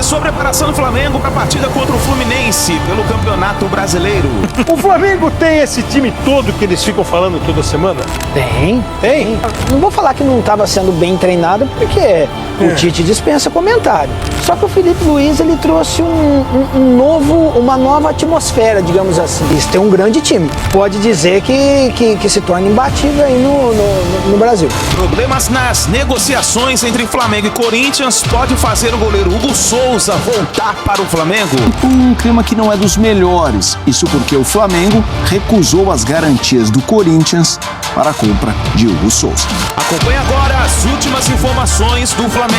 Começou a preparação do Flamengo para a partida contra o Fluminense pelo Campeonato Brasileiro. O Flamengo tem esse time todo que eles ficam falando toda semana? Tem. Não vou falar que não estava sendo bem treinado, porque o Tite dispensa comentário. Só que o Felipe Luiz, ele trouxe uma nova atmosfera, digamos assim. Eles têm um grande time. Pode dizer que se torna imbatível aí no Brasil. Problemas nas negociações entre Flamengo e Corinthians pode fazer o goleiro Hugo Souza voltar para o Flamengo. Um clima que não é dos melhores. Isso porque o Flamengo recusou as garantias do Corinthians para a compra de Hugo Souza. Acompanhe agora as últimas informações do Flamengo.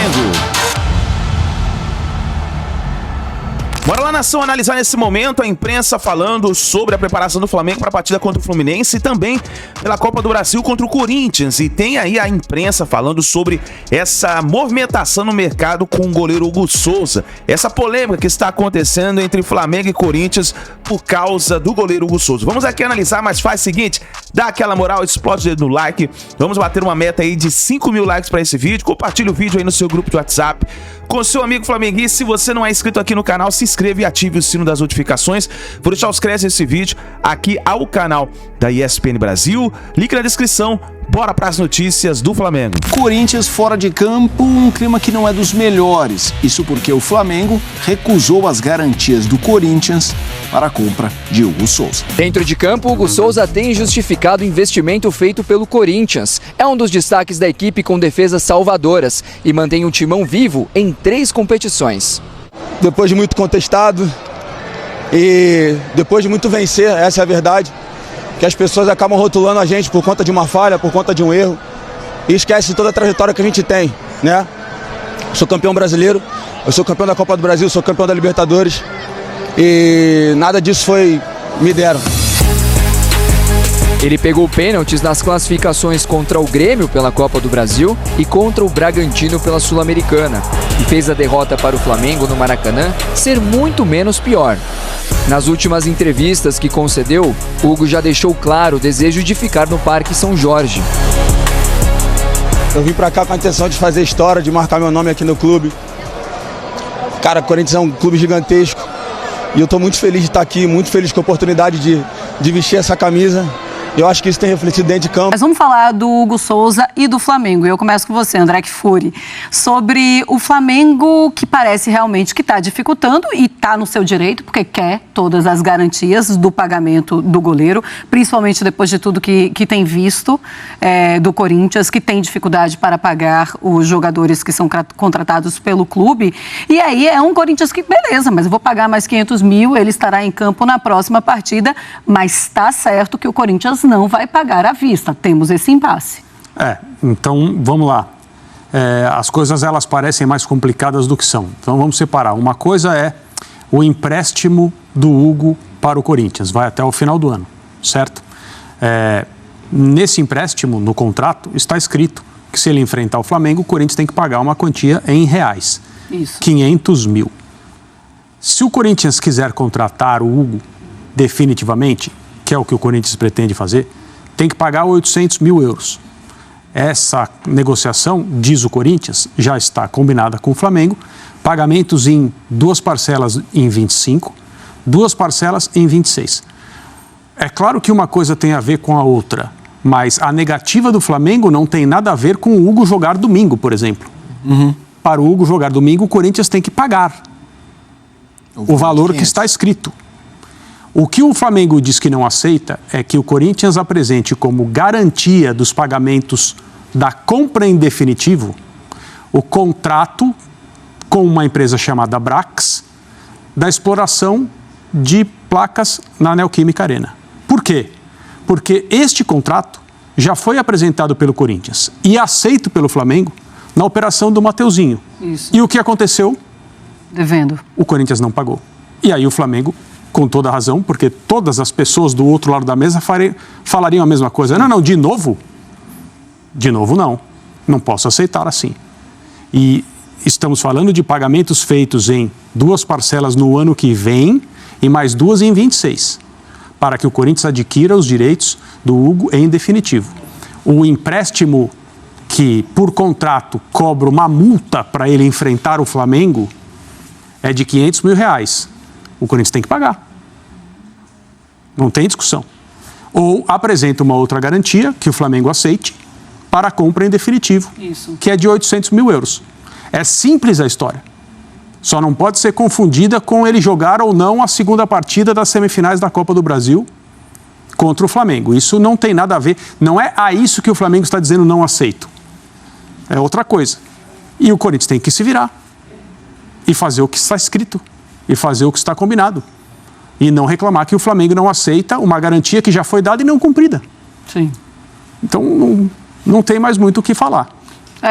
Bora lá, nação, analisar nesse momento a imprensa falando sobre a preparação do Flamengo para a partida contra o Fluminense e também pela Copa do Brasil contra o Corinthians. E tem aí a imprensa falando sobre essa movimentação no mercado com o goleiro Hugo Souza. Essa polêmica que está acontecendo entre Flamengo e Corinthians por causa do goleiro Hugo Souza. Vamos aqui analisar, mas faz o seguinte, dá aquela moral, explode o dedo no like. Vamos bater uma meta aí de 5 mil likes para esse vídeo. Compartilhe o vídeo aí no seu grupo de WhatsApp com seu amigo flamenguista. Se você não é inscrito aqui no canal, se inscreva e ative o sino das notificações. Vou deixar os créditos desse vídeo aqui ao canal da ESPN Brasil. Link na descrição. Bora para as notícias do Flamengo. Corinthians fora de campo, um clima que não é dos melhores. Isso porque o Flamengo recusou as garantias do Corinthians para a compra de Hugo Souza. Dentro de campo, Hugo Souza tem justificado o investimento feito pelo Corinthians. É um dos destaques da equipe com defesas salvadoras e mantém o timão vivo em 3 competições. Depois de muito contestado e depois de muito vencer, essa é a verdade, que as pessoas acabam rotulando a gente por conta de uma falha, por conta de um erro e esquece toda a trajetória que a gente tem, né? Eu sou campeão brasileiro, eu sou campeão da Copa do Brasil, sou campeão da Libertadores e nada disso me deram. Ele pegou pênaltis nas classificações contra o Grêmio pela Copa do Brasil e contra o Bragantino pela Sul-Americana e fez a derrota para o Flamengo no Maracanã ser muito menos pior. Nas últimas entrevistas que concedeu, Hugo já deixou claro o desejo de ficar no Parque São Jorge. Eu vim pra cá com a intenção de fazer história, de marcar meu nome aqui no clube. Cara, o Corinthians é um clube gigantesco e eu tô muito feliz de estar aqui, muito feliz com a oportunidade de vestir essa camisa. Eu acho que isso tem refletido dentro de campo. Mas vamos falar do Hugo Souza e do Flamengo. Eu começo com você, André Kfouri. Sobre o Flamengo, que parece realmente que está dificultando e está no seu direito, porque quer todas as garantias do pagamento do goleiro, principalmente depois de tudo que tem visto do Corinthians, que tem dificuldade para pagar os jogadores que são contratados pelo clube. E aí é um Corinthians que, beleza, mas eu vou pagar mais 500 mil, ele estará em campo na próxima partida, mas está certo que o Corinthians não vai pagar à vista. Temos esse impasse. Então vamos lá. As coisas elas parecem mais complicadas do que são. Então vamos separar. Uma coisa é o empréstimo do Hugo para o Corinthians. Vai até o final do ano, certo? Nesse empréstimo, no contrato, está escrito que se ele enfrentar o Flamengo, o Corinthians tem que pagar uma quantia em reais. Isso. 500 mil. Se o Corinthians quiser contratar o Hugo definitivamente, que é o que o Corinthians pretende fazer, tem que pagar 800 mil euros. Essa negociação, diz o Corinthians, já está combinada com o Flamengo, pagamentos em 2 parcelas em 25, 2 parcelas em 26. É claro que uma coisa tem a ver com a outra, mas a negativa do Flamengo não tem nada a ver com o Hugo jogar domingo, por exemplo. Para o Hugo jogar domingo, o Corinthians tem que pagar o valor que está escrito. O que o Flamengo diz que não aceita é que o Corinthians apresente como garantia dos pagamentos da compra em definitivo o contrato com uma empresa chamada Brax da exploração de placas na Neoquímica Arena. Por quê? Porque este contrato já foi apresentado pelo Corinthians e aceito pelo Flamengo na operação do Mateuzinho. Isso. E o que aconteceu? Devendo. O Corinthians não pagou. E aí o Flamengo, com toda a razão, porque todas as pessoas do outro lado da mesa falariam a mesma coisa. Não, de novo? De novo não. Não posso aceitar assim. E estamos falando de pagamentos feitos em 2 parcelas no ano que vem e mais 2 em 26, para que o Corinthians adquira os direitos do Hugo em definitivo. O empréstimo que, por contrato, cobra uma multa para ele enfrentar o Flamengo é de R$500 mil. O Corinthians tem que pagar. Não tem discussão. Ou apresenta uma outra garantia que o Flamengo aceite para a compra em definitivo, que é de R$800 mil. É simples a história. Só não pode ser confundida com ele jogar ou não a segunda partida das semifinais da Copa do Brasil contra o Flamengo. Isso não tem nada a ver. Não é a isso que o Flamengo está dizendo não aceito. É outra coisa. E o Corinthians tem que se virar e fazer o que está escrito e fazer o que está combinado. E não reclamar que o Flamengo não aceita uma garantia que já foi dada e não cumprida. Sim. Então, não tem mais muito o que falar.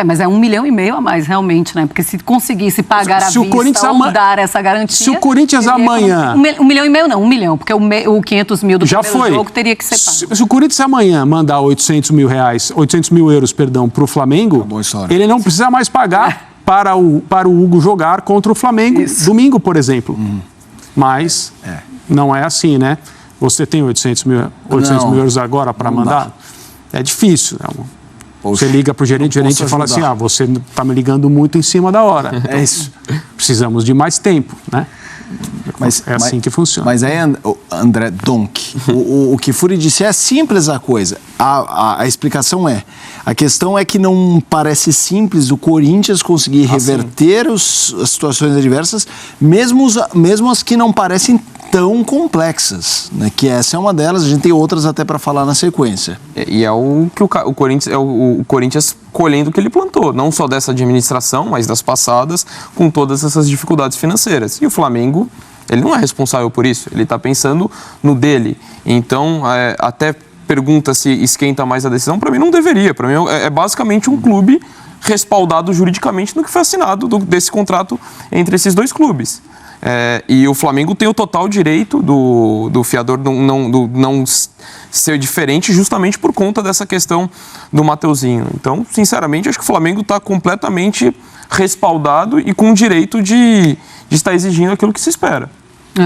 Mas é R$1,5 milhão a mais, realmente, né? Porque se conseguisse pagar se à o Corinthians ou dar essa garantia... Se o Corinthians amanhã... R$1,5 milhão não, 1 milhão, porque o 500 mil do já primeiro foi. jogo teria que ser pago. Se o Corinthians amanhã mandar R$800 mil para o Flamengo, ele não precisa mais pagar para o Hugo jogar contra o Flamengo domingo, por exemplo. Mas não é assim, né? Você tem R$800 mil agora para mandar? É difícil, Você liga para o gerente e fala assim, você está me ligando muito em cima da hora. É isso. Precisamos de mais tempo, né? Mas é assim que funciona. Mas aí, André Donk, o que Furi disse é simples a coisa. A explicação a questão é que não parece simples o Corinthians conseguir reverter as situações adversas, mesmo as que não parecem tão complexas, né? Que essa é uma delas, a gente tem outras até para falar na sequência. E é o que o Corinthians, o Corinthians colhendo o que ele plantou, não só dessa administração, mas das passadas, com todas essas dificuldades financeiras. E o Flamengo, ele não é responsável por isso, ele está pensando no dele. Então, até pergunta se esquenta mais a decisão, para mim não deveria. Para mim é basicamente um clube respaldado juridicamente no que foi assinado desse contrato entre esses dois clubes. E o Flamengo tem o total direito do fiador não ser diferente justamente por conta dessa questão do Mateuzinho. Então, sinceramente, acho que o Flamengo está completamente respaldado e com o direito de estar exigindo aquilo que se espera.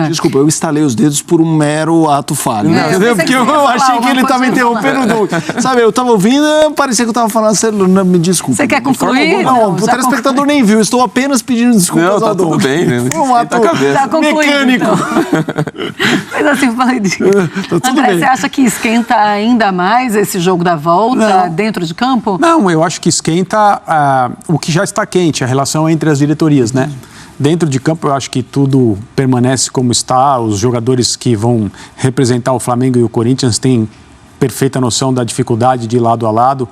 Desculpa, eu estalei os dedos por um mero ato falho. Porque eu achei que ele estava interrompendo o Doug. Sabe, eu estava ouvindo, parecia que eu estava falando sério. Não, me desculpa. Você quer concluir? Não, o telespectador nem viu. Estou apenas pedindo desculpas ao Doug. Tudo bem, né? Foi um ato mecânico. Mas assim, falei André, você acha que esquenta ainda mais esse jogo da volta dentro de campo? Não, eu acho que esquenta o que já está quente, a relação entre as diretorias, né? Dentro de campo, eu acho que tudo permanece como está. Os jogadores que vão representar o Flamengo e o Corinthians têm perfeita noção da dificuldade de lado a lado.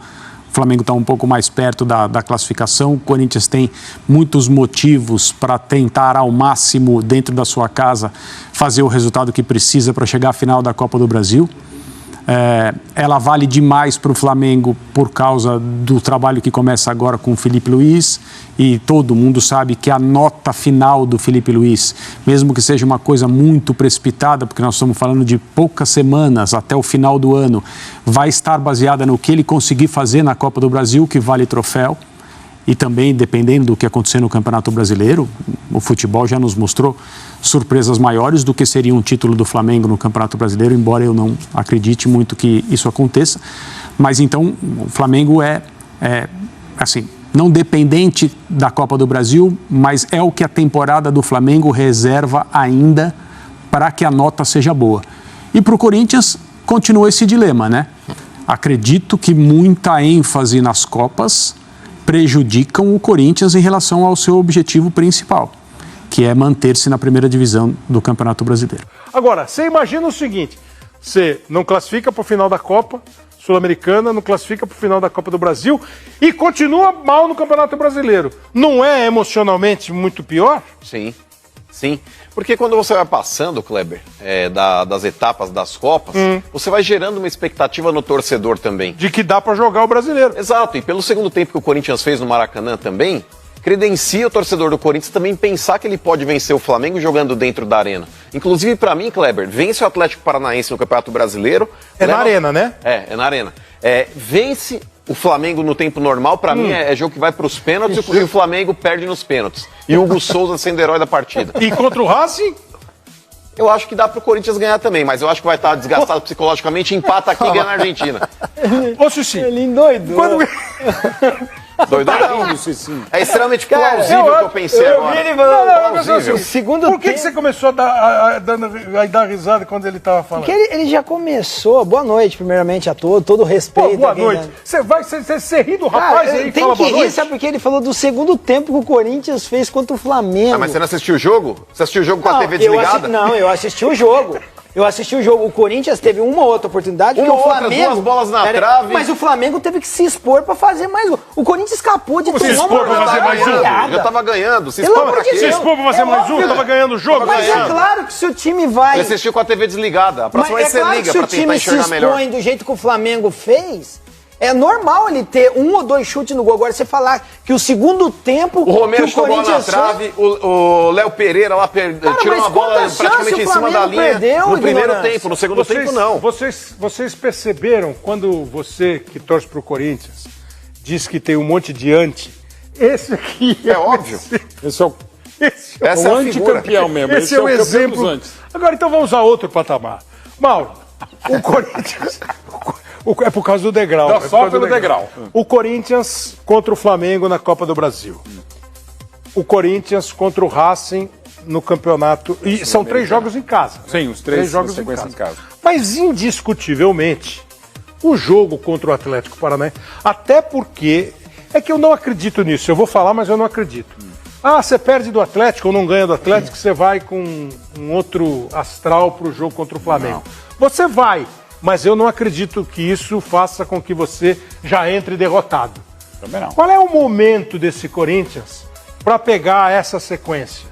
O Flamengo está um pouco mais perto da classificação. O Corinthians tem muitos motivos para tentar, ao máximo, dentro da sua casa, fazer o resultado que precisa para chegar à final da Copa do Brasil. Ela vale demais para o Flamengo por causa do trabalho que começa agora com o Felipe Luiz, e todo mundo sabe que a nota final do Felipe Luiz, mesmo que seja uma coisa muito precipitada, porque nós estamos falando de poucas semanas até o final do ano, vai estar baseada no que ele conseguir fazer na Copa do Brasil, que vale troféu. E também, dependendo do que acontecer no Campeonato Brasileiro, o futebol já nos mostrou surpresas maiores do que seria um título do Flamengo no Campeonato Brasileiro, embora eu não acredite muito que isso aconteça. Mas então, o Flamengo assim, não dependente da Copa do Brasil, mas é o que a temporada do Flamengo reserva ainda para que a nota seja boa. E para o Corinthians, continua esse dilema, né? Acredito que muita ênfase nas Copas prejudicam o Corinthians em relação ao seu objetivo principal, que é manter-se na primeira divisão do Campeonato Brasileiro. Agora, você imagina o seguinte, você não classifica para o final da Copa Sul-Americana, não classifica para o final da Copa do Brasil e continua mal no Campeonato Brasileiro. Não é emocionalmente muito pior? Sim, sim. Porque quando você vai passando, Kleber, das etapas das Copas, você vai gerando uma expectativa no torcedor também. De que dá para jogar o Brasileiro. Exato, e pelo segundo tempo que o Corinthians fez no Maracanã também, credencia o torcedor do Corinthians também pensar que ele pode vencer o Flamengo jogando dentro da arena. Inclusive, para mim, Kleber, vence o Atlético Paranaense no Campeonato Brasileiro. Na arena, né? É na arena. Vence o Flamengo no tempo normal, pra mim é jogo que vai pros pênaltis e o Flamengo perde nos pênaltis. E o Hugo Souza sendo herói da partida. E contra o Racing? Eu acho que dá pro Corinthians ganhar também, mas eu acho que vai estar desgastado psicologicamente, empata aqui e ganha na Argentina. Ô, Xuxi. Ele endoidou. Doidão? É extremamente plausível o que eu pensei agora. Ele falando, Plausível. o segundo Por que você começou a dar risada quando ele estava falando? Porque ele já começou. Boa noite, primeiramente, a todos. Todo o respeito. Pô, boa a quem noite. Você ri do rapaz Cara, aí e tem fala que boa rir, noite? sabe porque ele falou do segundo tempo que o Corinthians fez contra o Flamengo. Ah, mas você não assistiu o jogo? Você assistiu o jogo com a TV desligada? Eu assisti o jogo. Eu assisti o jogo. O Corinthians teve uma outra oportunidade. Uma porque o outra, Flamengo, duas bolas na trave. Mas o Flamengo teve que se expor pra fazer mais gol. O Corinthians escapou de Como se expor pra fazer mais um? Já tava ganhando. Se Pelo expor amor pra de quê? Você expor pra fazer mais um? Tava ganhando o jogo? Mas é claro que se o time vai... Ele assistiu com a TV desligada. A próxima vez você liga pra tentar enxergar melhor. Se o time se expõe do jeito que o Flamengo fez... É normal ele ter 1 ou 2 chutes no gol. Agora você falar que o segundo tempo... O Romero que o chutou a bola na Corinthians trave, o Léo Pereira lá tirou uma bola praticamente em cima da linha no primeiro tempo. No segundo tempo, não. Vocês perceberam, quando você que torce pro Corinthians diz que tem um monte de esse aqui... É óbvio. Esse é o Essa é a anticampeão mesmo. Esse é o campeão dos exemplo. antes. Agora, então vamos a outro patamar. Mauro, o Corinthians... É por causa do degrau. Não, só pelo degrau. O Corinthians contra o Flamengo na Copa do Brasil. O Corinthians contra o Racing no campeonato. E são 3 jogos em casa. Sim, os 3 jogos em casa. Mas, indiscutivelmente, o jogo contra o Atlético Paranaense, até porque é que eu não acredito nisso. Eu vou falar, mas eu não acredito. Ah, você perde do Atlético ou não ganha do Atlético, você vai com um outro astral para o jogo contra o Flamengo. Não. Você vai. Mas eu não acredito que isso faça com que você já entre derrotado. Também não. Qual é o momento desse Corinthians para pegar essa sequência?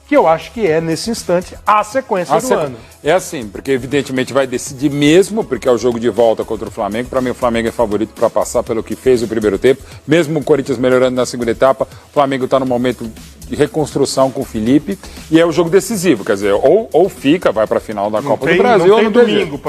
Que eu acho que é, nesse instante, a sequência do ano. É assim, porque evidentemente vai decidir mesmo, porque é o jogo de volta contra o Flamengo. Para mim, o Flamengo é favorito para passar pelo que fez o primeiro tempo. Mesmo o Corinthians melhorando na segunda etapa, o Flamengo está no momento de reconstrução com o Felipe. E é o jogo decisivo, quer dizer, ou fica, vai para a final da Copa do Brasil. Não tem ou domingo,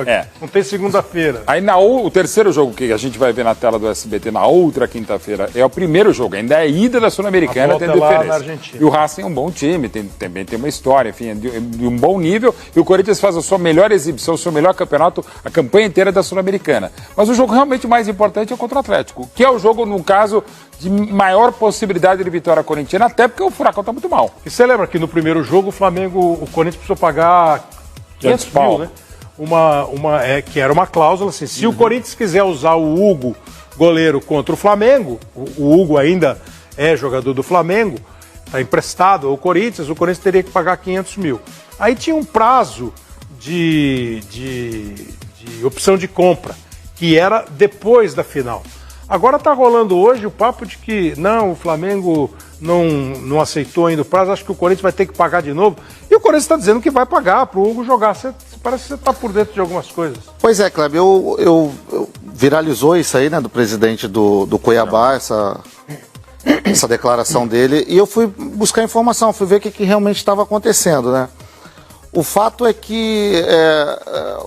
não tem segunda-feira. Aí o terceiro jogo que a gente vai ver na tela do SBT na outra quinta-feira é o primeiro jogo, ainda é ida da Sul-Americana, tem diferença. Na Argentina. E o Racing é um bom time, também tem uma história, enfim, é de um bom nível. E o Corinthians faz a sua melhor exibição, o seu melhor campeonato, a campanha inteira da Sul-Americana. Mas o jogo realmente mais importante é contra o Atlético, que é o jogo, no caso, de maior possibilidade de vitória corintiana, até porque o Furacão está muito mal. E você lembra que no primeiro jogo o Corinthians precisou pagar 500 mil, né? Que era uma cláusula assim, se o Corinthians quiser usar o Hugo, goleiro, contra o Flamengo, o Hugo ainda é jogador do Flamengo, está emprestado ao Corinthians, o Corinthians teria que pagar 500 mil. Aí tinha um prazo de opção de compra, que era depois da final. Agora está rolando hoje o papo de que não, o Flamengo não aceitou ainda o prazo, acho que o Corinthians vai ter que pagar de novo. E o Corinthians está dizendo que vai pagar para o Hugo jogar. Parece que você está por dentro de algumas coisas. Pois é, Kleber, eu viralizou isso aí, né, do presidente do Cuiabá, essa declaração dele, e eu fui buscar informação, fui ver o que realmente estava acontecendo, né? O fato é que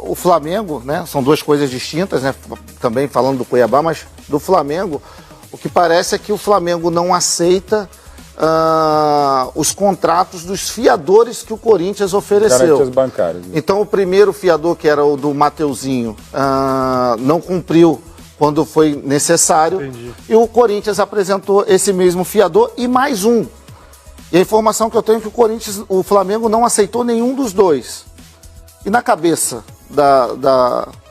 o Flamengo, né, são duas coisas distintas, né, também falando do Cuiabá, mas do Flamengo, o que parece é que o Flamengo não aceita os contratos dos fiadores que o Corinthians ofereceu. Garantias bancárias. Então o primeiro fiador, que era o do Mateuzinho, não cumpriu quando foi necessário. Entendi. E o Corinthians apresentou esse mesmo fiador e mais um. E a informação que eu tenho é que o Flamengo não aceitou nenhum dos dois. E na cabeça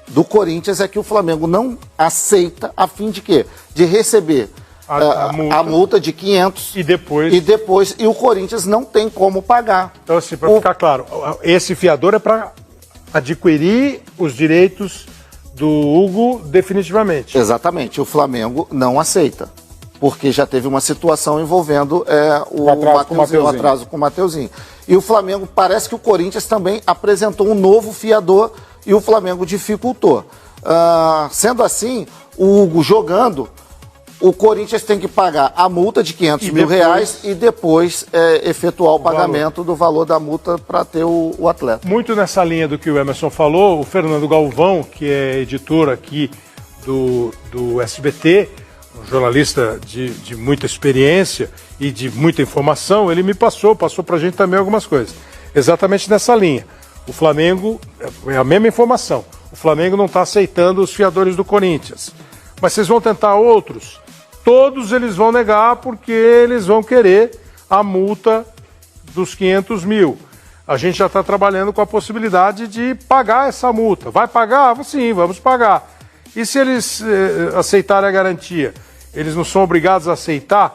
do Corinthians é que o Flamengo não aceita a fim de quê? De receber a multa de 500 e depois o Corinthians não tem como pagar. Então assim, para ficar claro, esse fiador é para adquirir os direitos do Hugo definitivamente. Exatamente, o Flamengo não aceita. Porque já teve uma situação envolvendo o atraso com o Mateuzinho. E o Flamengo, parece que o Corinthians também apresentou um novo fiador e o Flamengo dificultou. Sendo assim, o Hugo jogando, o Corinthians tem que pagar a multa de 500 mil reais e depois efetuar o pagamento do valor da multa para ter o atleta. Muito nessa linha do que o Emerson falou, o Fernando Galvão, que é editor aqui do SBT, um jornalista de muita experiência e de muita informação, ele me passou para a gente também algumas coisas. Exatamente nessa linha. O Flamengo, é a mesma informação, o Flamengo não está aceitando os fiadores do Corinthians. Mas vocês vão tentar outros? todos eles vão negar porque eles vão querer a multa dos 500 mil. A gente já está trabalhando com a possibilidade de pagar essa multa. Vai pagar? Sim, vamos pagar. E se eles aceitarem a garantia? Eles não são obrigados a aceitar?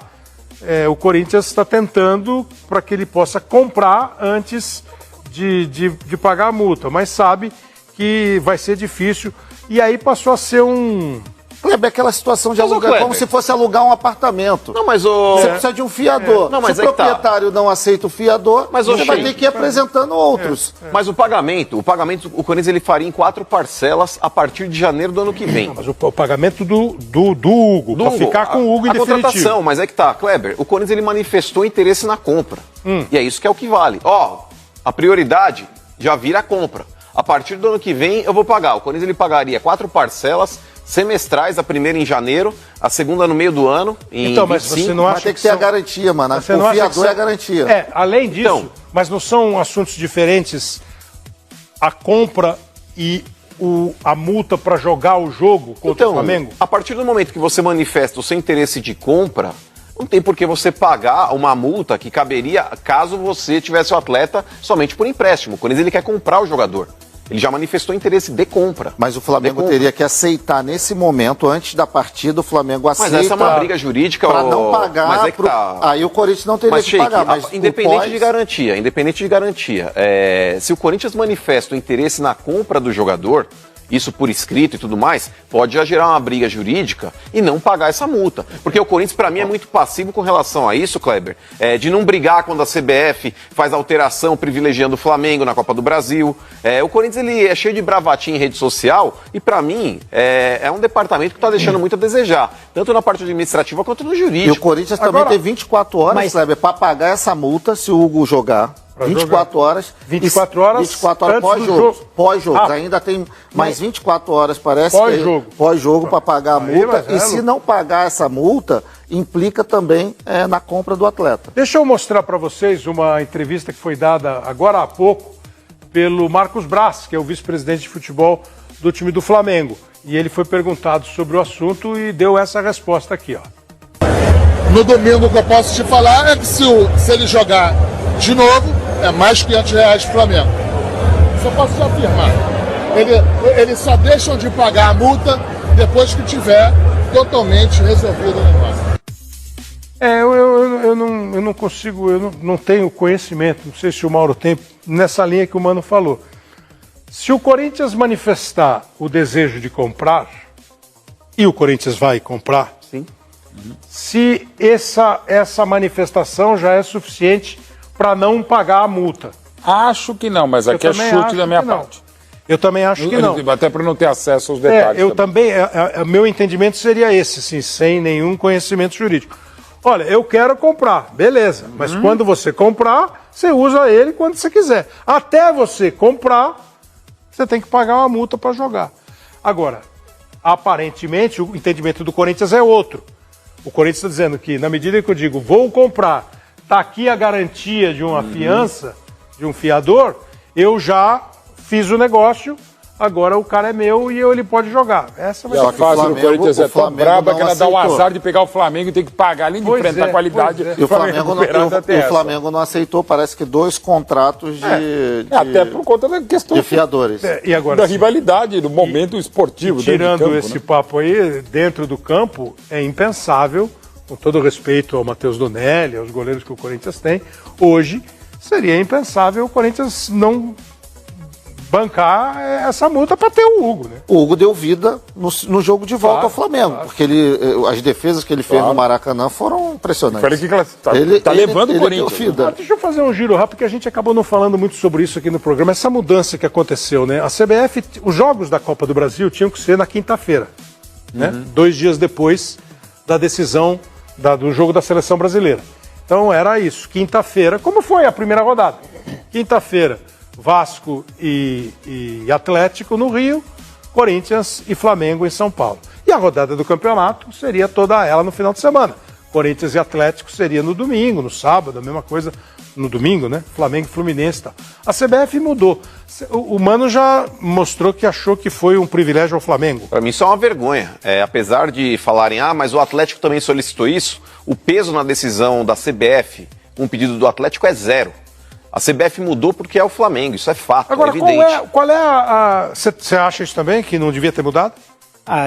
O Corinthians está tentando para que ele possa comprar antes de pagar a multa, mas sabe que vai ser difícil. E aí passou a ser Kleber, aquela situação de alugar, como se fosse alugar um apartamento. Não, mas Você precisa de um fiador. Não, mas se o proprietário não aceita o fiador, você vai ter que ir apresentando outros. Mas o pagamento, o Corinthians ele faria em 4 parcelas a partir de janeiro do ano que vem. Não, mas o pagamento do Hugo, para ficar com o Hugo em definitivo. A contratação, mas é que tá, Kleber, o Corinthians ele manifestou interesse na compra. E é isso que é o que vale. A prioridade já vira a compra. A partir do ano que vem eu vou pagar. O Corinthians ele pagaria 4 parcelas semestrais, a primeira em janeiro, a segunda no meio do ano, em então, mas 25. Você não acha vai ter que ter a garantia, mano. O fiador é a garantia. Além disso, mas não são assuntos diferentes a compra e a multa para jogar o jogo contra o Flamengo? A partir do momento que você manifesta o seu interesse de compra, não tem por que você pagar uma multa que caberia caso você tivesse o atleta somente por empréstimo. Quando ele quer comprar o jogador. Ele já manifestou interesse de compra. Mas o Flamengo teria que aceitar nesse momento, antes da partida, o Flamengo aceita. Mas essa é uma briga jurídica. Para não pagar. Mas é que tá... Aí o Corinthians não teria que pagar. Mas independente de garantia, se o Corinthians manifesta o interesse na compra do jogador, isso por escrito e tudo mais, pode já gerar uma briga jurídica e não pagar essa multa. Porque o Corinthians, para mim, é muito passivo com relação a isso, Kleber, de não brigar quando a CBF faz alteração privilegiando o Flamengo na Copa do Brasil. O Corinthians ele é cheio de bravatinha em rede social e, para mim, é um departamento que está deixando muito a desejar, tanto na parte administrativa quanto no jurídico. E o Corinthians também tem 24 horas, Kleber, para pagar essa multa se o Hugo jogar. 24 horas. 24 horas 24 horas pós-jogo. Ainda tem mais 24 horas, parece. Pós-jogo para pagar a multa. E se não pagar essa multa, implica também na compra do atleta. Deixa eu mostrar para vocês uma entrevista que foi dada agora há pouco pelo Marcos Braz, que é o vice-presidente de futebol do time do Flamengo. E ele foi perguntado sobre o assunto e deu essa resposta aqui, ó. No domingo, o que eu posso te falar é que se ele jogar de novo, é mais R$500 pro Flamengo. Isso eu posso te afirmar. Eles só deixam de pagar a multa depois que tiver totalmente resolvido o negócio. Eu não consigo, eu não tenho conhecimento, não sei se o Mauro tem, nessa linha que o Mano falou. Se o Corinthians manifestar o desejo de comprar, e o Corinthians vai comprar, sim. Se essa manifestação já é suficiente para não pagar a multa. Acho que não, mas aqui é chute da minha parte. Eu também acho que não. Até para não ter acesso aos detalhes. Eu também meu entendimento seria esse, assim, sem nenhum conhecimento jurídico. Olha, eu quero comprar, beleza, mas quando você comprar, você usa ele quando você quiser. Até você comprar, você tem que pagar uma multa para jogar. Agora, aparentemente, o entendimento do Corinthians é outro. O Corinthians está dizendo que, na medida que eu digo, vou comprar, está aqui a garantia de uma fiança, de um fiador, eu já fiz o negócio, agora o cara é meu e ele pode jogar. Essa vai ser a fase do Corinthians é tão braba que ela dá o azar de pegar o Flamengo e tem que pagar, além de enfrentar a qualidade. E o Flamengo não aceitou, parece que 2 contratos até por conta da questão de fiadores. E agora, da rivalidade, do momento esportivo. Tirando esse papo aí, dentro do campo, é impensável, com todo respeito ao Matheus Donelli, aos goleiros que o Corinthians tem, hoje seria impensável o Corinthians não bancar essa multa para ter o Hugo, né? O Hugo deu vida no jogo de volta ao Flamengo, porque as defesas que ele fez no Maracanã foram impressionantes. Ele tá levando o Corinthians. Deixa eu fazer um giro rápido, porque a gente acabou não falando muito sobre isso aqui no programa, essa mudança que aconteceu, né? A CBF, os jogos da Copa do Brasil tinham que ser na quinta-feira, né? 2 dias depois da decisão do jogo da Seleção Brasileira. Então era isso, quinta-feira, como foi a primeira rodada? Quinta-feira, Vasco e Atlético no Rio, Corinthians e Flamengo em São Paulo. E a rodada do campeonato seria toda ela no final de semana. Corinthians e Atlético seria no domingo, no sábado, a mesma coisa no domingo, né? Flamengo e Fluminense e tal. A CBF mudou. O Mano já mostrou que achou que foi um privilégio ao Flamengo. Para mim isso é uma vergonha. Apesar de falarem, mas o Atlético também solicitou isso, o peso na decisão da CBF com o pedido do Atlético é 0. A CBF mudou porque é o Flamengo, isso é fato, Agora, é evidente. qual é a... Você acha isso também, que não devia ter mudado?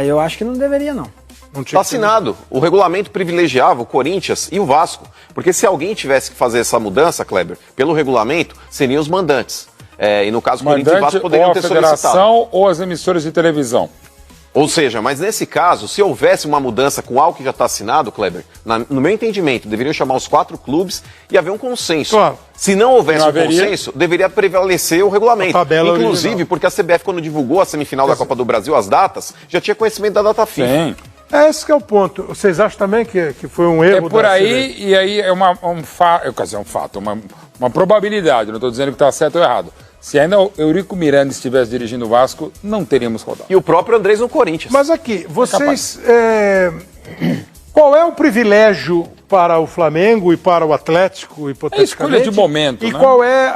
Eu acho que não deveria, não. Está assinado. O regulamento privilegiava o Corinthians e o Vasco. Porque se alguém tivesse que fazer essa mudança, Kleber, pelo regulamento, seriam os mandantes. E no caso, Corinthians e Vasco poderiam ter solicitado. Ou a federação ou as emissoras de televisão. Ou seja, mas nesse caso, se houvesse uma mudança com algo que já está assinado, Kleber, no meu entendimento, deveriam chamar os 4 clubes e haver um consenso. Claro. Se não houvesse um consenso, deveria prevalecer o regulamento. Inclusive, original. Porque a CBF, quando divulgou a semifinal da Copa do Brasil, as datas, já tinha conhecimento da data FIFA. Sim. Esse que é o ponto. Vocês acham também que foi um erro? É por aí, e aí é um fato, uma probabilidade, não estou dizendo que está certo ou errado. Se ainda o Eurico Miranda estivesse dirigindo o Vasco, não teríamos rodado. E o próprio Andrés no Corinthians. Mas aqui, vocês... qual é o privilégio para o Flamengo e para o Atlético, hipoteticamente? É escolha de momento, E né? qual é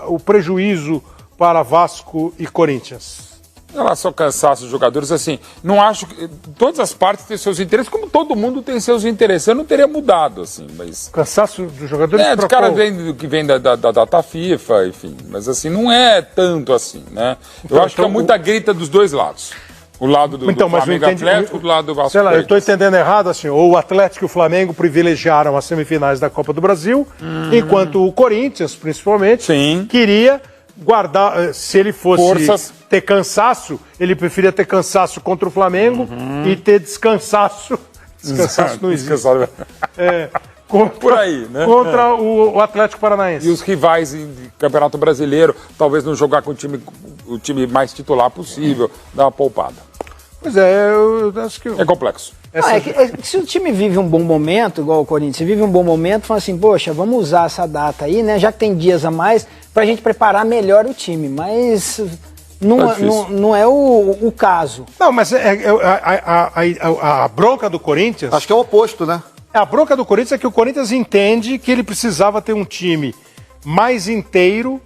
o prejuízo para Vasco e Corinthians? Em relação ao cansaço dos jogadores, assim, não acho que... Todas as partes têm seus interesses, como todo mundo tem seus interesses. Eu não teria mudado, assim, mas... Cansaço dos jogadores? Os caras que vem da data FIFA, enfim. Mas, assim, não é tanto assim, né? Eu acho que é muita grita dos dois lados. O lado do Flamengo Atlético, do lado do Vasco. Sei lá, eu estou entendendo errado, assim, ou o Atlético e o Flamengo privilegiaram as semifinais da Copa do Brasil, enquanto o Corinthians, principalmente, queria guardar, se ele fosse ter cansaço, ele preferia ter cansaço contra o Flamengo e ter descansaço não existe. Por aí, né? Contra o Atlético Paranaense. E os rivais em Campeonato Brasileiro, talvez não jogar com o time mais titular possível, dar uma poupada. Pois é, eu acho que... É complexo. Se o time vive um bom momento, igual o Corinthians, vive um bom momento, fala assim, poxa, vamos usar essa data aí, né? Já que tem dias a mais, pra gente preparar melhor o time. Mas não é o caso. Não, mas a bronca do Corinthians... Acho que é o oposto, né? A bronca do Corinthians é que o Corinthians entende que ele precisava ter um time mais inteiro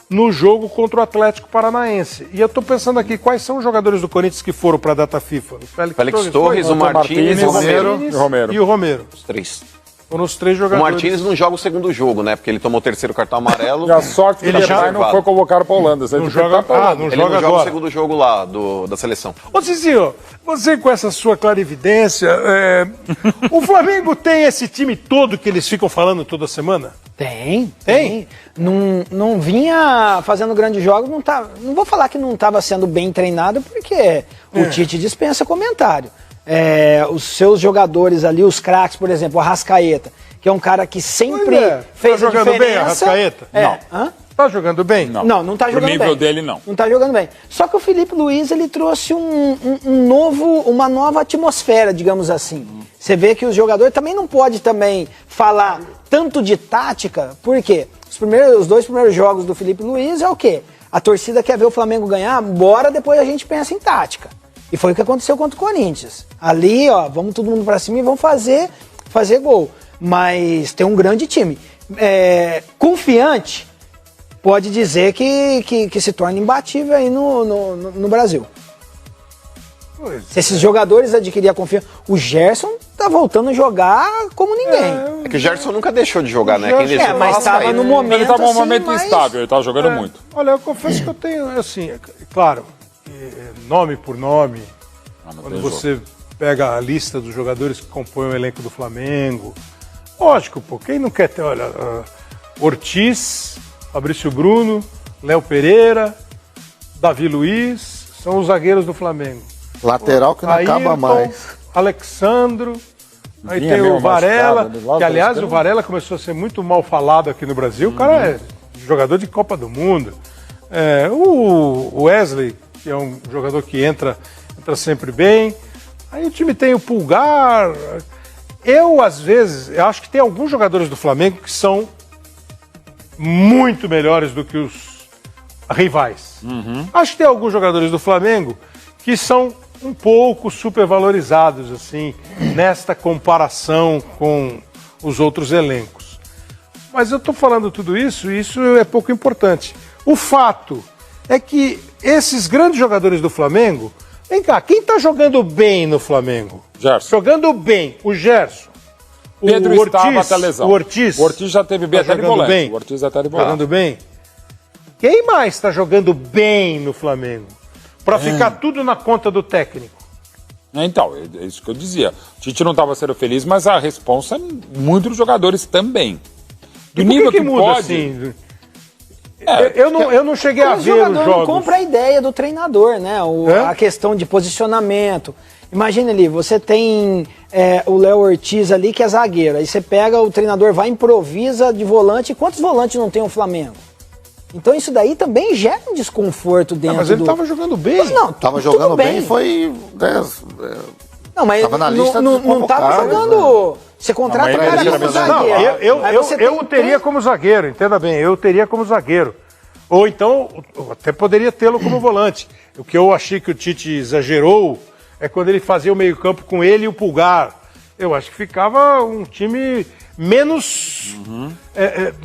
no jogo contra o Atlético Paranaense. E eu tô pensando aqui, quais são os jogadores do Corinthians que foram para a data FIFA? O Félix Torres, o Martínez, o Romero. E o Romero. Os 3. Foram os 3 jogadores. O Martínez não joga o segundo jogo, né? Porque ele tomou o 3º cartão amarelo. E a sorte que ele já não foi convocado para a Holanda. Não joga, ele não joga o segundo jogo lá da seleção. Ô Cizinho, você com essa sua clarividência, o Flamengo tem esse time todo que eles ficam falando toda semana? Tem. Não vinha fazendo grandes jogos, não vou falar que não estava sendo bem treinado, porque o Tite dispensa comentário. Os seus jogadores ali, os craques, por exemplo, o Arrascaeta, que é um cara que sempre fez a diferença. Tá jogando bem, Arrascaeta? Não. Tá jogando bem? Não tá jogando bem. O nível dele, não. Não tá jogando bem. Só que o Filipe Luiz, ele trouxe uma nova atmosfera, digamos assim. Você vê que os jogadores também não podem falar tanto de tática, porque os 2 primeiros jogos do Filipe Luiz é o quê? A torcida quer ver o Flamengo ganhar, bora depois a gente pensa em tática. E foi o que aconteceu contra o Corinthians. Ali, vamos todo mundo pra cima e vamos fazer gol. Mas tem um grande time. Confiante, pode dizer que se torna imbatível aí no Brasil. Se esses jogadores adquirirem a confiança... O Gerson tá voltando a jogar como ninguém. É que o Gerson nunca deixou de jogar, né? Mas estava no momento ele estava num momento instável, ele estava jogando muito. Olha, eu confesso que eu tenho, assim, claro, nome por nome, quando você pega a lista dos jogadores que compõem o elenco do Flamengo, lógico, pô, quem não quer ter, olha, Ortiz, Fabrício Bruno, Léo Pereira, Davi Luiz, são os zagueiros do Flamengo. Lateral que não acaba mais. Alexandro, aí tem o Varela, que aliás o Varela começou a ser muito mal falado aqui no Brasil, o cara é jogador de Copa do Mundo. O Wesley, que é um jogador que entra sempre bem. Aí o time tem o Pulgar. Às vezes, eu acho que tem alguns jogadores do Flamengo que são muito melhores do que os rivais. Acho que tem alguns jogadores do Flamengo que são um pouco supervalorizados, assim, nesta comparação com os outros elencos. Mas eu tô falando tudo isso, e isso é pouco importante. O fato é que esses grandes jogadores do Flamengo... Vem cá, quem tá jogando bem no Flamengo? Gerson. Jogando bem, o Gerson. Pedro o estava Ortiz, até a lesão. O Ortiz. O Ortiz já teve bem, tá até de jogando volante. bem. O Ortiz até de volante. Jogando bem. Quem mais está jogando bem no Flamengo? Para ficar tudo na conta do técnico. Então, é isso que eu dizia. O Tite não estava sendo feliz, mas a responsa é muito dos jogadores também. Do E por nível que muda pode... assim? Eu não cheguei a O ver os jogador não jogos. compra a ideia do treinador, né? A questão de posicionamento. Imagina ali, você tem o Léo Ortiz ali, que é zagueiro. Aí você pega, o treinador vai, improvisa de volante. Quantos volantes não tem o Flamengo? Então isso daí também gera um desconforto dentro Mas ele do... estava jogando bem. Mas não, Tava tudo jogando bem, foi... Não, mas tava na lista não dos tava convocados, jogando... Você contrata o Não, mas cara ele como geralmente- zagueiro. Eu o teria como zagueiro, entenda bem, eu teria como zagueiro. Ou então, eu até poderia tê-lo como volante. O que eu achei que o Tite exagerou é quando ele fazia o meio-campo com ele e o Pulgar. Eu acho que ficava um time menos...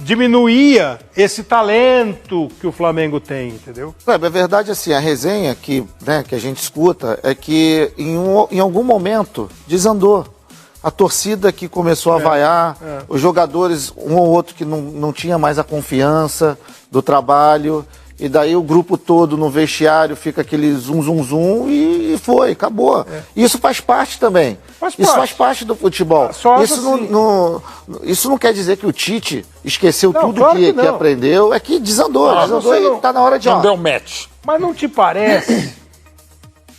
diminuía esse talento que o Flamengo tem, entendeu? É verdade, assim, a resenha que a gente escuta é que em algum momento desandou. A torcida que começou a vaiar, os jogadores, um ou outro que não tinha mais a confiança do trabalho, e daí o grupo todo no vestiário fica aquele zum e acabou. Isso faz parte também. Isso faz parte do futebol. Isso não quer dizer que o Tite esqueceu tudo claro que não. aprendeu, é que desandou e tá na hora de... Não deu match. Mas não te parece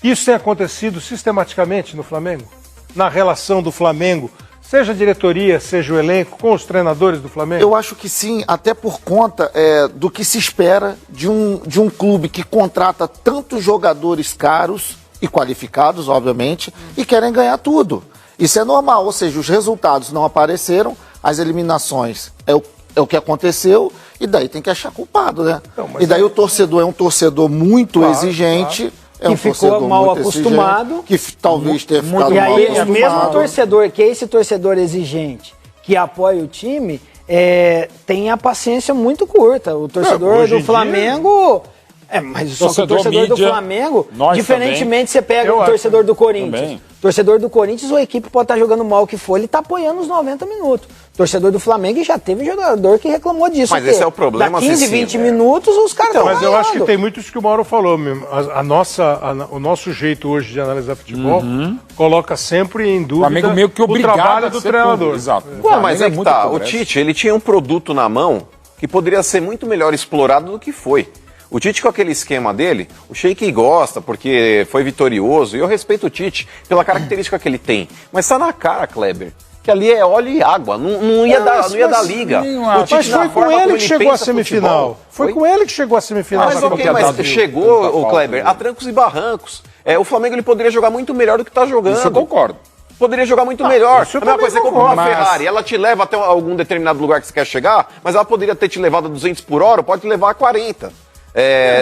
que isso tem acontecido sistematicamente no Flamengo? Na relação do Flamengo, seja a diretoria, seja o elenco, com os treinadores do Flamengo? Eu acho que sim, até por conta do que se espera de um clube que contrata tantos jogadores caros e qualificados, obviamente, e querem ganhar tudo. Isso é normal, ou seja, os resultados não apareceram, as eliminações é o que aconteceu, e daí tem que achar culpado, né? E daí o torcedor é um torcedor muito exigente... Claro. Que ficou mal acostumado. Que talvez tenha ficado E mal aí, acostumado. mesmo torcedor, que é esse torcedor exigente, que apoia o time, tem a paciência muito curta. O torcedor do Flamengo... mas só que o torcedor do Flamengo, diferentemente, você pega o torcedor do Corinthians. Torcedor do Corinthians, a equipe pode estar jogando mal o que for, ele está apoiando os 90 minutos. Torcedor do Flamengo, já teve jogador que reclamou disso. Mas esse é o problema, dá 15, 20 minutos, os caras estão Mas eu acho que tem muito isso que o Mauro falou mesmo. O nosso jeito hoje de analisar futebol coloca sempre em dúvida Flamengo meio que o trabalho do treinador. Exato. Mas é que tá, o Tite, ele tinha um produto na mão que poderia ser muito melhor explorado do que foi. O Tite, com aquele esquema dele, o Sheik gosta porque foi vitorioso, e eu respeito o Tite pela característica que ele tem. Mas tá na cara, Kleber, que ali é óleo e água, não ia dar liga. Mas foi com ele que chegou à semifinal. Foi com ele que chegou à semifinal. Mas chegou, o Kleber, a trancos e barrancos. O Flamengo ele poderia jogar muito melhor do que tá jogando. Isso eu concordo. Poderia jogar muito melhor. Isso eu A mesma coisa, você também compra uma concordo. Ferrari, ela te leva até algum determinado lugar que você quer chegar, mas ela poderia ter te levado a 200 por hora, pode te levar a 40.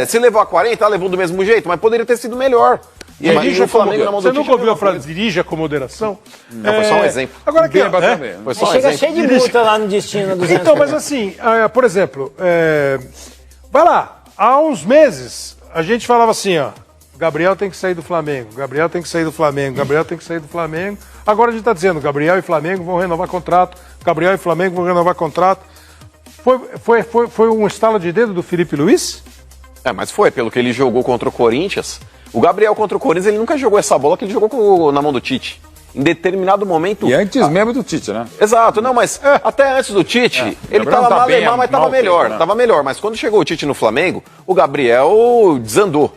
Se levou a 40, ela levou do mesmo jeito, mas poderia ter sido melhor. E aí o Flamengo na mão do Você Tite nunca ouviu é a frase, dirija com moderação? Não, foi só um exemplo. Agora aqui, Beba também. Foi só um Chega exemplo. cheio de multa lá no destino dos Então, mas assim, por exemplo, vai lá, há uns meses a gente falava assim, ó, Gabriel tem que sair do Flamengo, Gabriel tem que sair do Flamengo, Gabriel tem que sair do Flamengo. Agora a gente está dizendo, Gabriel e Flamengo vão renovar contrato, Gabriel e Flamengo vão renovar contrato. Foi um estalo de dedo do Felipe Luiz? Mas foi, pelo que ele jogou contra o Corinthians. O Gabriel contra o Corinthians, ele nunca jogou essa bola que ele jogou na mão do Tite. Em determinado momento... E antes mesmo do Tite, né? Exato, não, mas até antes do Tite, ele Gabriel tava tá bem, mas tava mal melhor, feito, né? tava melhor. Mas quando chegou o Tite no Flamengo, o Gabriel desandou.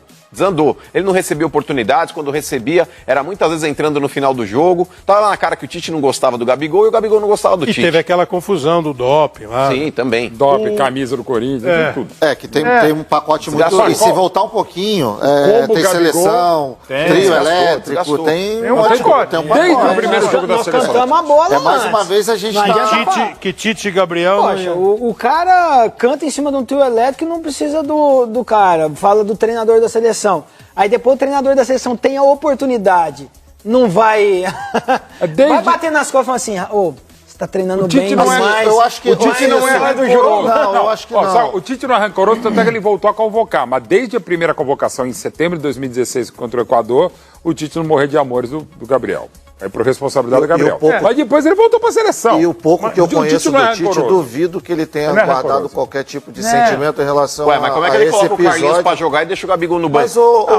Ele não recebia oportunidades, quando recebia, era muitas vezes entrando no final do jogo. Tava na cara que o Tite não gostava do Gabigol e o Gabigol não gostava do Tite. E teve aquela confusão do doping lá. Sim, também. Doping, camisa do Corinthians, tem tudo. Que tem um pacote muito... gastou. E se voltar um pouquinho, tem Gabigol, seleção, trio elétrico, gastou. tem um pacote. Tem um Desde o pacote. primeiro jogo da Nós seleção. cantamos a bola Mais antes. uma vez a gente Não adianta Que Tite e Gabriel... Poxa, o cara canta em cima de um trio elétrico e não precisa do cara. Fala do treinador da seleção. Aí depois o treinador da seleção tem a oportunidade. Não vai... vai bater nas costas e falar assim, você tá treinando O Tite bem não é, demais. eu acho que o Tite não é rancoroso. Não, eu acho que não. Sabe, o Tite não é rancoroso, tanto é que ele voltou a convocar. Mas desde a primeira convocação, em setembro de 2016, contra o Equador, o Tite não morreu de amores do Gabriel. É por responsabilidade do Gabriel. Mas depois ele voltou para a seleção. E o pouco que eu conheço do Tite, duvido que ele tenha guardado qualquer tipo de sentimento em relação a esse episódio. Mas como é que ele coloca o Carlinhos para jogar e deixa o Gabigol no banco?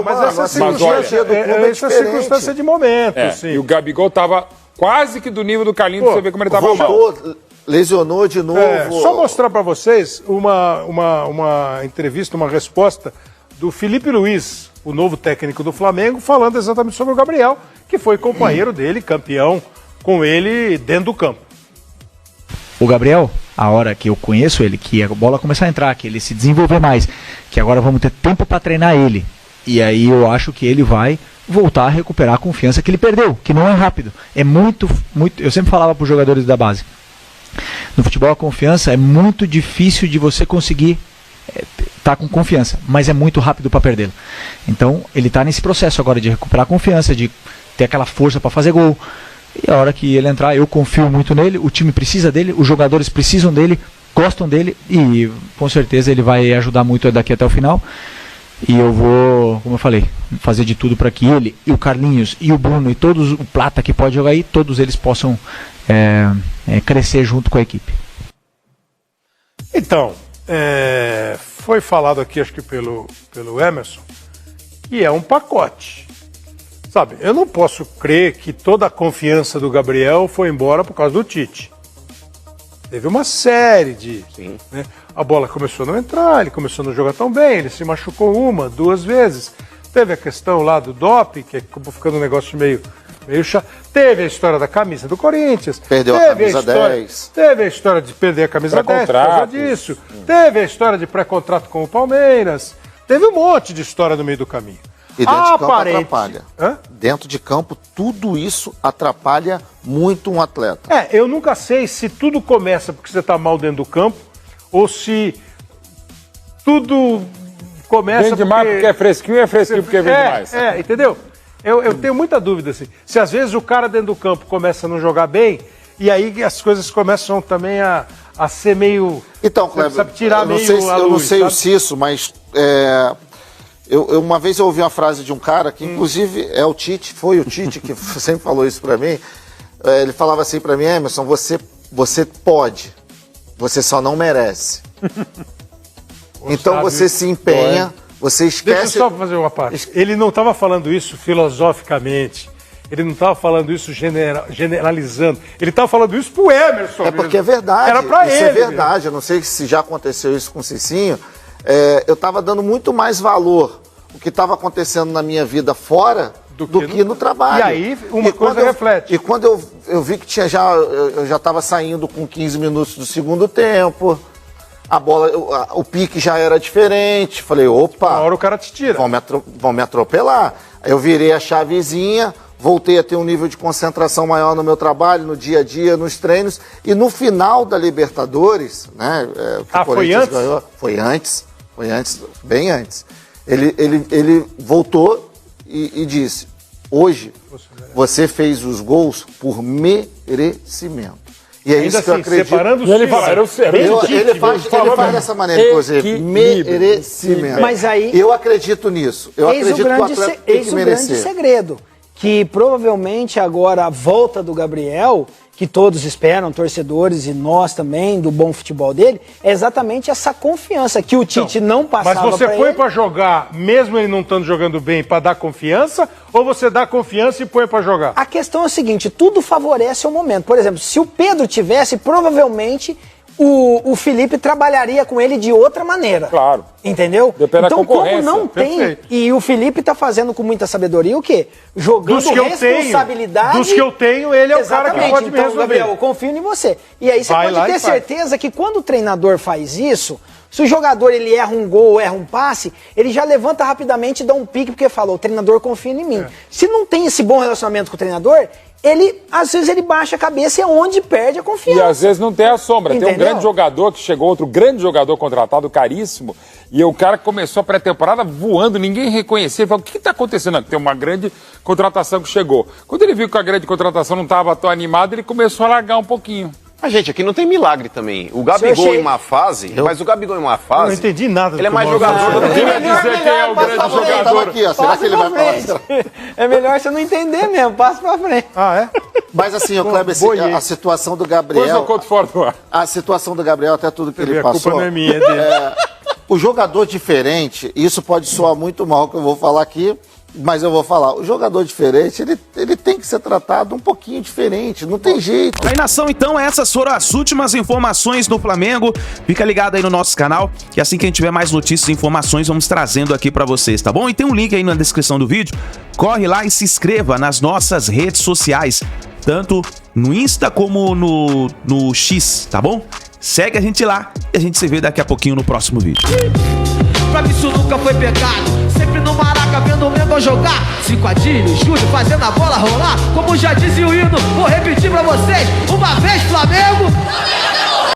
Mas essa circunstância de momento, sim. E o Gabigol estava quase que do nível do Carlinhos, pra você ver como ele estava mal. Lesionou de novo. Só mostrar para vocês uma entrevista, uma resposta do Felipe Luiz, o novo técnico do Flamengo, falando exatamente sobre o Gabriel, que foi companheiro dele, campeão com ele dentro do campo. O Gabriel, a hora que eu conheço ele, que a bola começar a entrar, que ele se desenvolver mais, que agora vamos ter tempo para treinar ele. E aí eu acho que ele vai voltar a recuperar a confiança que ele perdeu, que não é rápido. É muito, eu sempre falava para os jogadores da base. No futebol a confiança é muito difícil de você conseguir tá com confiança, mas é muito rápido para perdê-lo. Então ele está nesse processo agora de recuperar a confiança, de ter aquela força para fazer gol. E a hora que ele entrar, eu confio muito nele, o time precisa dele, os jogadores precisam dele, gostam dele e com certeza ele vai ajudar muito daqui até o final. E eu vou, como eu falei, fazer de tudo para que ele e o Carlinhos e o Bruno e todos, o Plata que pode jogar aí, todos eles possam crescer junto com a equipe. Então, foi falado aqui, acho que pelo Emerson, que é um pacote. Sabe, eu não posso crer que toda a confiança do Gabriel foi embora por causa do Tite. Teve uma série de... Né, a bola começou a não entrar, ele começou a não jogar tão bem, ele se machucou 1, 2 vezes. Teve a questão lá do doping, que acabou ficando um negócio meio chato. Teve a história da camisa do Corinthians. Perdeu a camisa 10. Teve a história de perder a camisa 10 por causa disso. Teve a história de pré-contrato com o Palmeiras. Teve um monte de história no meio do caminho. E dentro de campo atrapalha. Dentro de campo, tudo isso atrapalha muito um atleta. Eu nunca sei se tudo começa porque você está mal dentro do campo ou se tudo começa vem demais porque é fresquinho porque vem demais. Entendeu? Eu tenho muita dúvida assim. Se às vezes o cara dentro do campo começa a não jogar bem e aí as coisas começam também a ser meio... Então, Kleber, eu não sei o Cício, mas... uma vez eu ouvi uma frase de um cara que, inclusive, é o Tite, foi o Tite que sempre falou isso pra mim. Ele falava assim pra mim: Emerson, você pode, você só não merece. Então você se empenha, você esquece... Deixa eu só fazer uma parte. Ele não estava falando isso filosoficamente, ele não estava falando isso generalizando, ele estava falando isso pro Emerson. É porque é verdade, era pra ele. Isso é verdade, mesmo. Eu não sei se já aconteceu isso com o Cicinho. Eu estava dando muito mais valor o que estava acontecendo na minha vida fora do que no trabalho. E aí uma coisa reflete. E quando eu vi que eu já estava saindo com 15 minutos do segundo tempo, a bola, o pique já era diferente, falei, opa... Uma hora o cara te tira. Vão me atropelar. Aí eu virei a chavezinha, voltei a ter um nível de concentração maior no meu trabalho, no dia a dia, nos treinos, e no final da Libertadores, né? Foi antes? Ganhou, foi antes, bem antes. Ele voltou e disse: hoje você fez os gols por merecimento. E é isso que eu acredito. Separando os ele faz dessa maneira, inclusive, merecimento. Mas aí, eu acredito nisso. Eu acredito que o atleta tem que merecer. Grande segredo, que provavelmente agora a volta do Gabriel, que todos esperam, torcedores e nós também, do bom futebol dele, é exatamente essa confiança que o Tite não passava pra ele. Mas você põe pra jogar, mesmo ele não estando jogando bem, pra dar confiança, ou você dá confiança e põe pra jogar? A questão é o seguinte, tudo favorece o momento. Por exemplo, se o Pedro tivesse, provavelmente o Felipe trabalharia com ele de outra maneira. Claro. Entendeu? Depende então, da concorrência. como não tem, Perfeito. e o Felipe tá fazendo com muita sabedoria o quê? Jogando responsabilidade. Dos que eu tenho, ele é o cara que pode me então, resolver. Gabriel, eu confio em você. E aí você pode ter certeza que quando o treinador faz isso, se o jogador ele erra um gol ou erra um passe, ele já levanta rapidamente e dá um pique porque falou, o treinador confia em mim. Se não tem esse bom relacionamento com o treinador, às vezes ele baixa a cabeça e é onde perde a confiança. E às vezes não tem a sombra. Entendeu? Tem um grande jogador que chegou, outro grande jogador contratado, caríssimo, e o cara começou a pré-temporada voando, ninguém reconhecia. Ele falou, o que está acontecendo? Tem uma grande contratação que chegou. Quando ele viu que a grande contratação não estava tão animada, ele começou a largar um pouquinho. Mas, gente, aqui não tem milagre também. O Gabigol em uma fase, mas o Gabigol em uma fase... Eu não entendi nada. Ele é mais jogador do que ele dizer quem é o grande jogador. Aqui, ó. Será que ele vai falar? É melhor você não entender mesmo, passa pra frente. Ah, é? Mas assim, o Kleber, a situação do Pôs Gabriel... o conto fora do ar. A situação do Gabriel, até tudo que ele A passou... culpa não é minha, é dele. O jogador diferente, isso pode soar muito mal que eu vou falar aqui, mas eu vou falar. O jogador diferente, ele tem que ser tratado um pouquinho diferente, não tem jeito. Aí, nação, então, essas foram as últimas informações do Flamengo. Fica ligado aí no nosso canal, que assim que a gente tiver mais notícias e informações, vamos trazendo aqui pra vocês, tá bom? E tem um link aí na descrição do vídeo. Corre lá e se inscreva nas nossas redes sociais, tanto no Insta como no X, tá bom? Segue a gente lá e a gente se vê daqui a pouquinho no próximo vídeo. Pra mim isso nunca foi pecado. Sempre no Maraca vendo o Mengão jogar. Cinquadinho, Júlio fazendo a bola rolar. Como já dizia o hino, vou repetir pra vocês. Uma vez Flamengo.